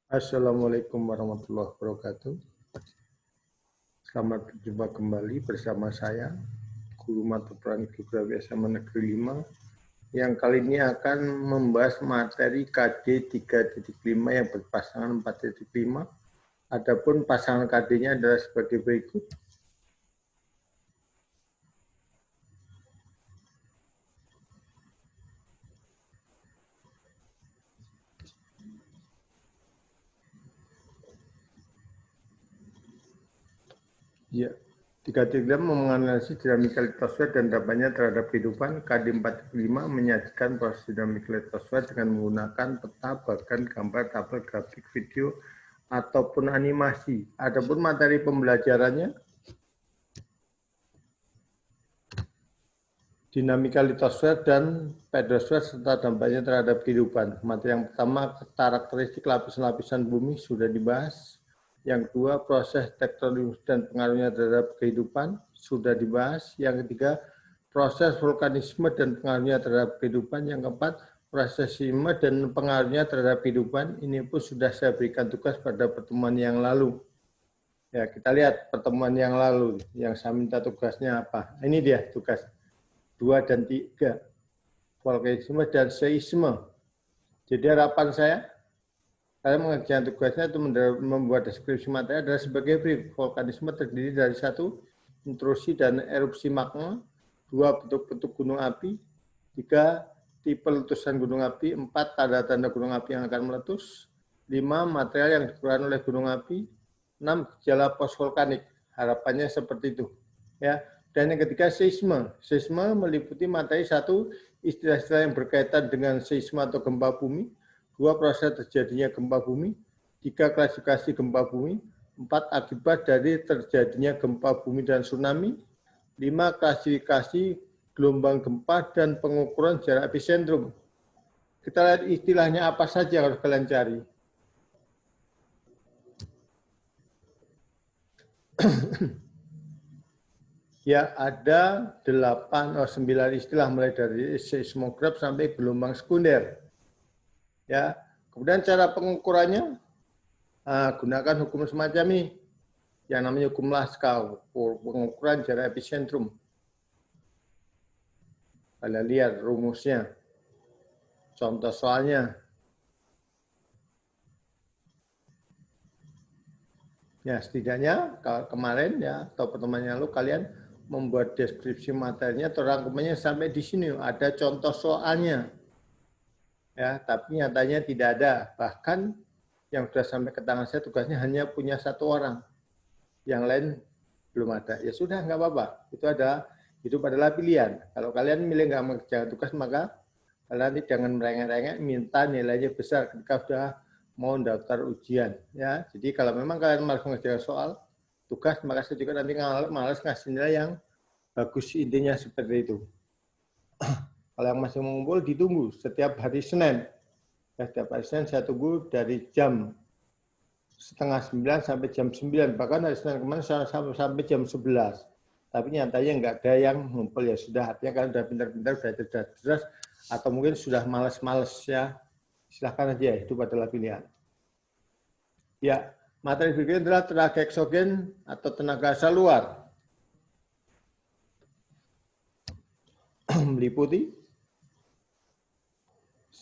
Assalamualaikum warahmatullahi wabarakatuh. Selamat berjumpa kembali bersama saya, Guru Mata Pelajaran Geografi SMA Negeri 5, yang kali ini akan membahas materi KD 3.5 yang berpasangan 4.5. Adapun pasangan KD-nya adalah sebagai berikut. Ya, 3.5 menganalisis dinamika litosfer dan dampaknya terhadap kehidupan. KD 4.5 menyajikan proses dinamika litosfer dengan menggunakan peta, bahkan gambar, tabel, grafik, video, ataupun animasi. Adapun materi pembelajarannya, dinamika litosfer dan pedosfer serta dampaknya terhadap kehidupan. Materi yang pertama, karakteristik lapisan-lapisan bumi sudah dibahas. Yang kedua, proses tektonik dan pengaruhnya terhadap kehidupan sudah dibahas. Yang ketiga, proses vulkanisme dan pengaruhnya terhadap kehidupan. Yang keempat, proses seisme dan pengaruhnya terhadap kehidupan. Ini pun sudah saya berikan tugas pada pertemuan yang lalu. Ya, kita lihat pertemuan yang lalu yang saya minta tugasnya apa. Ini dia tugas 2 dan 3. Vulkanisme dan seisme. Jadi harapan saya mengerjakan tugasnya itu membuat deskripsi materi adalah sebagai berikut. Vulkanisme terdiri dari 1, intrusi dan erupsi magma, 2, bentuk-bentuk gunung api, 3, tipe letusan gunung api, 4, tanda-tanda gunung api yang akan meletus, 5, material yang dikeluarkan oleh gunung api, 6, gejala post-vulkanik. Harapannya seperti itu. Ya. Dan yang ketiga, seisme. Seisme meliputi materi 1, istilah-istilah yang berkaitan dengan seisme atau gempa bumi, 2, proses terjadinya gempa bumi, 3, klasifikasi gempa bumi, 4, akibat dari terjadinya gempa bumi dan tsunami, 5, klasifikasi gelombang gempa dan pengukuran jarak epicentrum. Kita lihat istilahnya apa saja harus kalian cari. Ya, ada 8 atau 9 istilah mulai dari seismograf sampai gelombang sekunder. Ya, kemudian cara pengukurannya gunakan hukum semacam ini yang namanya hukum Laskau, pengukuran jarak epicentrum. Kalian lihat rumusnya, contoh soalnya. Ya, setidaknya kemarin ya atau pertemuan yang lalu kalian membuat deskripsi materinya atau rangkumannya sampai di sini ada contoh soalnya. Ya, tapi nyatanya tidak ada. Bahkan yang sudah sampai ke tangan saya tugasnya hanya punya 1 orang. Yang lain belum ada. Ya sudah, nggak apa-apa. Itu adalah pilihan. Kalau kalian milih nggak mengerjakan tugas, maka kalian jangan merengek-rengek minta nilainya besar ketika sudah mau daftar ujian. Ya, jadi kalau memang kalian malas mengerjakan soal tugas, maka saya juga nanti malas ngasih nilai yang bagus, intinya seperti itu. Kalau yang masih mengumpul, ditunggu setiap hari Senin. Ya, setiap hari Senin saya tunggu dari jam 8:30 sampai jam 9. Bahkan hari Senin kemarin sampai jam 11. Tapi nyatanya nggak ada yang ngumpul. Ya sudah, artinya kalian sudah pintar-pintar, sudah cerdas, atau mungkin sudah malas-malas ya. Silahkan aja, itu adalah pilihan. Ya, materi berikutnya adalah tenaga eksogen atau tenaga asal luar. Meliputi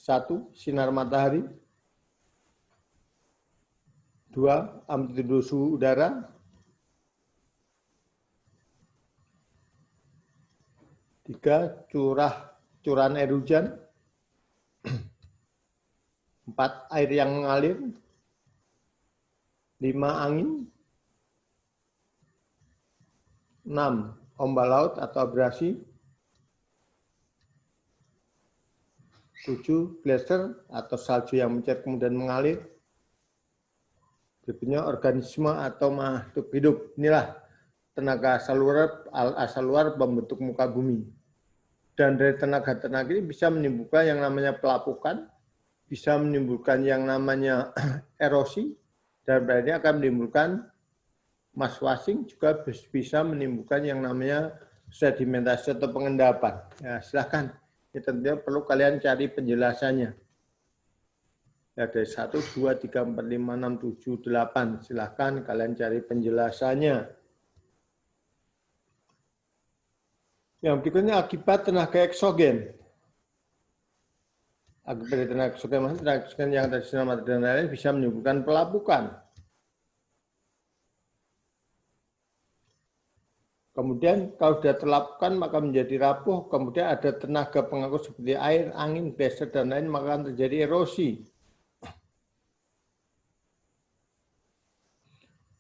1, sinar matahari, 2, amplitude suhu udara, 3, curahan air hujan, 4, air yang mengalir, 5, angin, 6, ombak laut atau abrasi, 7, gletser atau salju yang mencair kemudian mengalir. Berikutnya organisme atau makhluk hidup. Inilah tenaga asal luar pembentuk muka bumi. Dan dari tenaga-tenaga ini bisa menimbulkan yang namanya pelapukan, bisa menimbulkan yang namanya erosi, dan berarti akan menimbulkan mass washing, juga bisa menimbulkan yang namanya sedimentasi atau pengendapan. Ya, silahkan. Ini tentunya perlu kalian cari penjelasannya. Ya, dari 1, 2, 3, 4, 5, 6, 7, 8. Silahkan kalian cari penjelasannya. Yang berikutnya akibat tenaga eksogen. Akibat dari tenaga eksogen yang tadi sinar matahari dan lain bisa menimbulkan pelapukan. Kemudian kalau sudah terlapukan maka menjadi rapuh, kemudian ada tenaga pengangkut seperti air, angin, geser, dan lain, maka akan terjadi erosi.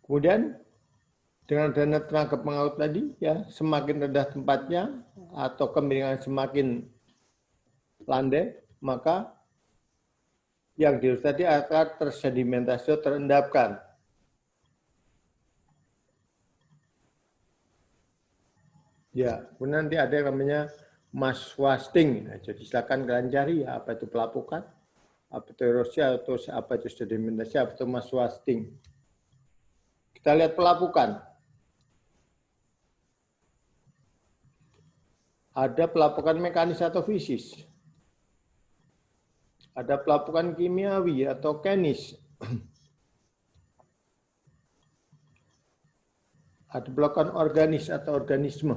Kemudian dengan adanya tenaga pengangkut tadi, ya semakin rendah tempatnya atau kemiringan semakin landai, maka yang di tadi akan tersedimentasi, terendapkan. Ya, kemudian nanti ada yang namanya mass wasting. Nah, jadi silakan kalian cari ya, apa itu pelapukan, apa itu erosi, atau apa itu sedimentasi, apa itu mass wasting. Kita lihat pelapukan. Ada pelapukan mekanis atau fisis. Ada pelapukan kimiawi atau kemis. Ada pelapukan organis atau organisme.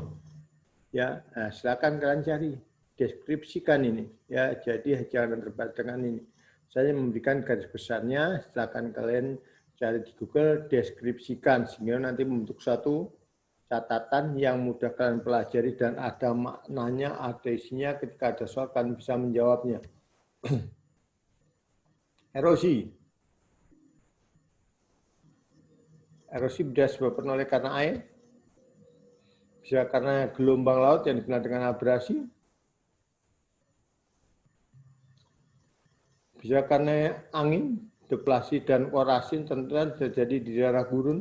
Ya, nah silakan kalian cari, deskripsikan ini. Ya, jadi jangan terbatas dengan ini. Saya memberikan garis besarnya, silakan kalian cari di Google, deskripsikan sehingga nanti membentuk suatu catatan yang mudah kalian pelajari dan ada maknanya, ada isinya. Ketika ada soal kalian bisa menjawabnya. Erosi. Erosi bisa disebabkan oleh karena air, bisa karena gelombang laut yang dikenal dengan abrasi, bisa karena angin, deflasi, dan korasi tentunya terjadi di daerah gurun.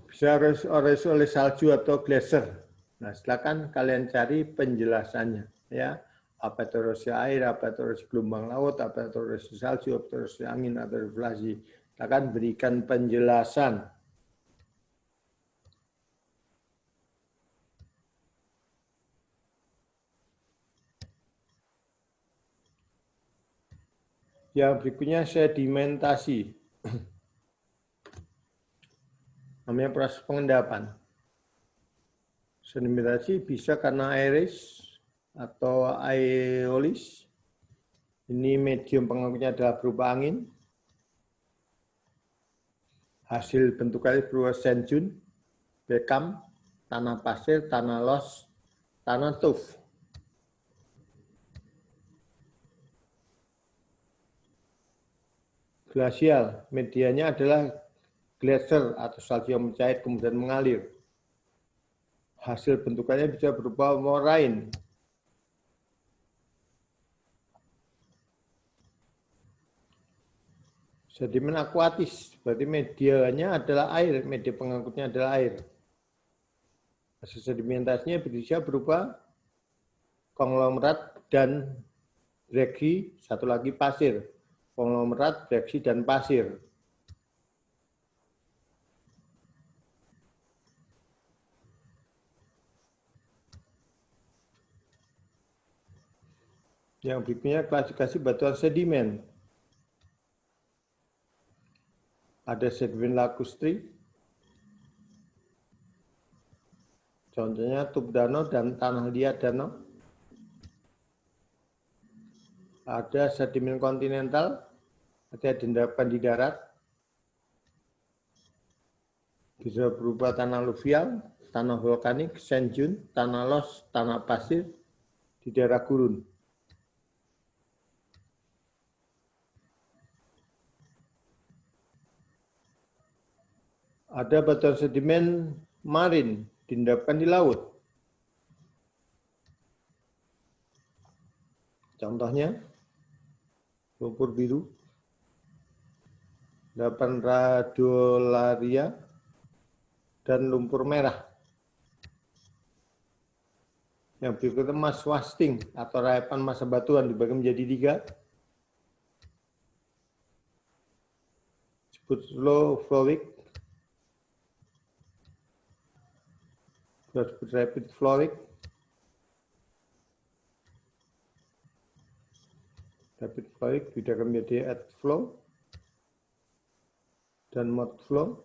Bisa erosi oleh salju atau glacier. Nah, silakan kalian cari penjelasannya. Ya, apa itu erosi air, apa itu erosi gelombang laut, apa itu erosi salju, apa itu erosi angin, atau deflasi. Silakan berikan penjelasan. Yang berikutnya sedimentasi. Namanya proses pengendapan. Sedimentasi bisa karena aeris atau aeolis. Ini medium pengangkutnya adalah berupa angin. Hasil bentukannya berupa sandjun, bekam, tanah pasir, tanah los, tanah tuf. Glasial, medianya adalah glacier atau salju yang mencair kemudian mengalir. Hasil bentukannya bisa berupa moraine. Sedimen akuatis, berarti medianya adalah air, media pengangkutnya adalah air. Hasil sedimentasinya bisa berupa konglomerat dan bregi, satu lagi pasir. Konglomerat, bregi, dan pasir. Yang berikutnya klasifikasi batuan sedimen. Ada sedimen lacustri, contohnya tub danau dan tanah liat danau. Ada sedimen kontinental, ada diendapkan di darat. Bisa berupa tanah aluvial, tanah vulkanik, sandjun, tanah los, tanah pasir di daerah gurun. Ada batuan sedimen marin, diendapkan di laut. Contohnya, lumpur biru, endapan radiolaria, dan lumpur merah. Yang berikutnya mass wasting atau rayapan massa batuan dibagi menjadi 3. Disebut slow flowing, disebut rapid flowing, David Floyd bedakan menjadi add flow dan mode flow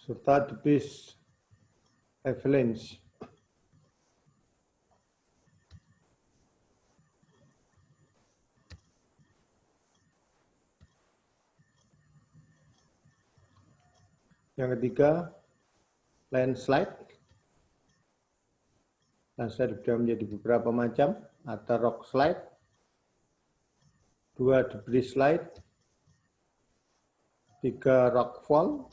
serta debris avalanche. Yang ketiga, landslide. Landslide sudah menjadi beberapa macam. Ada rock slide, 2 debris slide, 3 rock fall,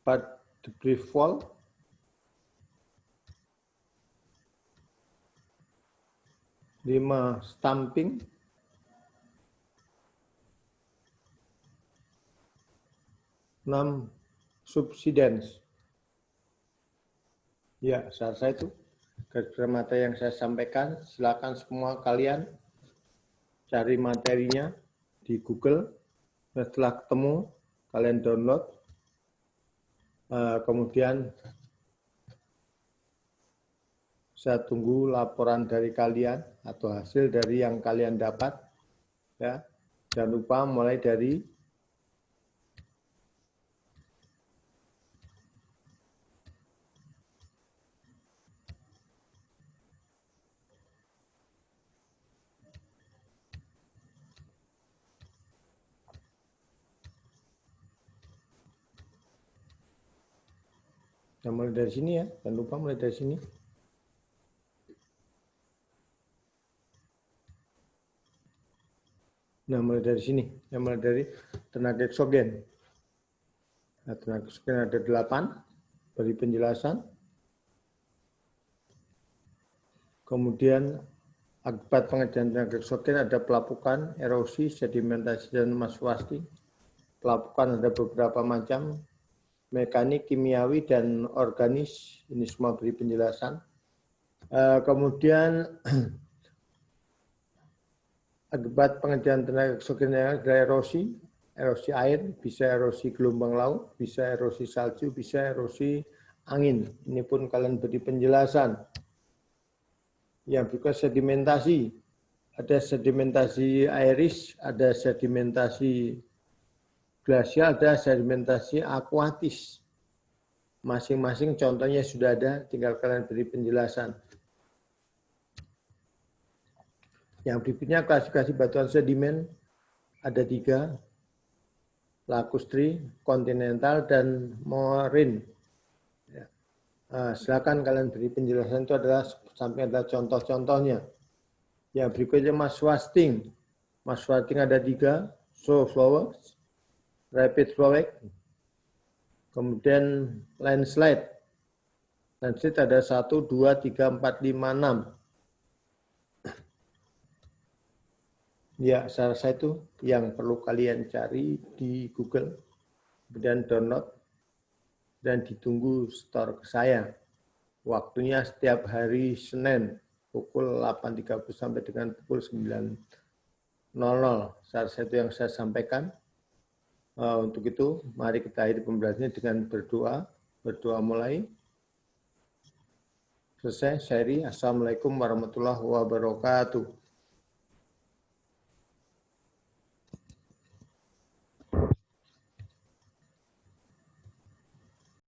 4 debris fall, 5 stamping, 6 subsidence. Ya, saya itu garis materi yang saya sampaikan. Silakan semua kalian cari materinya di Google. Setelah ketemu, kalian download. Kemudian saya tunggu laporan dari kalian atau hasil dari yang kalian dapat. Ya, jangan lupa mulai dari mulai dari sini ya, jangan lupa mulai dari sini. Nah, mulai dari sini, yang mulai dari tenaga eksogen. Nah, tenaga eksogen ada 8, beri penjelasan. Kemudian akibat pengerjaan tenaga eksogen ada pelapukan, erosi, sedimentasi, dan maswasti. Pelapukan ada beberapa macam, mekanik, kimiawi, dan organis. Ini semua beri penjelasan. Kemudian akibat pengerjaan tenaga eksogen ada erosi, erosi air, bisa erosi gelombang laut, bisa erosi salju, bisa erosi angin. Ini pun kalian beri penjelasan. Yang berikut sedimentasi. Ada sedimentasi airis, ada sedimentasi glasial, ada sedimentasi akuatis. Masing-masing contohnya sudah ada, tinggal kalian beri penjelasan. Yang berikutnya klasifikasi batuan sedimen ada 3, lacustre, kontinental, dan moraine. Ya. Silakan kalian beri penjelasan, itu adalah sampai ada contoh-contohnya. Yang berikutnya maswasting. Maswasting ada 3, slow flow, rapid flow, kemudian landslide. Landslide ada 1, 2, 3, 4, 5, 6. Ya, saya rasa itu yang perlu kalian cari di Google, kemudian download, dan ditunggu store ke saya. Waktunya setiap hari Senin, pukul 8.30 sampai dengan pukul 9.00. Saya rasa itu yang saya sampaikan. Untuk itu, mari kita akhiri pembelajarannya dengan berdoa. Berdoa mulai. Selesai, Syari. Assalamualaikum warahmatullahi wabarakatuh.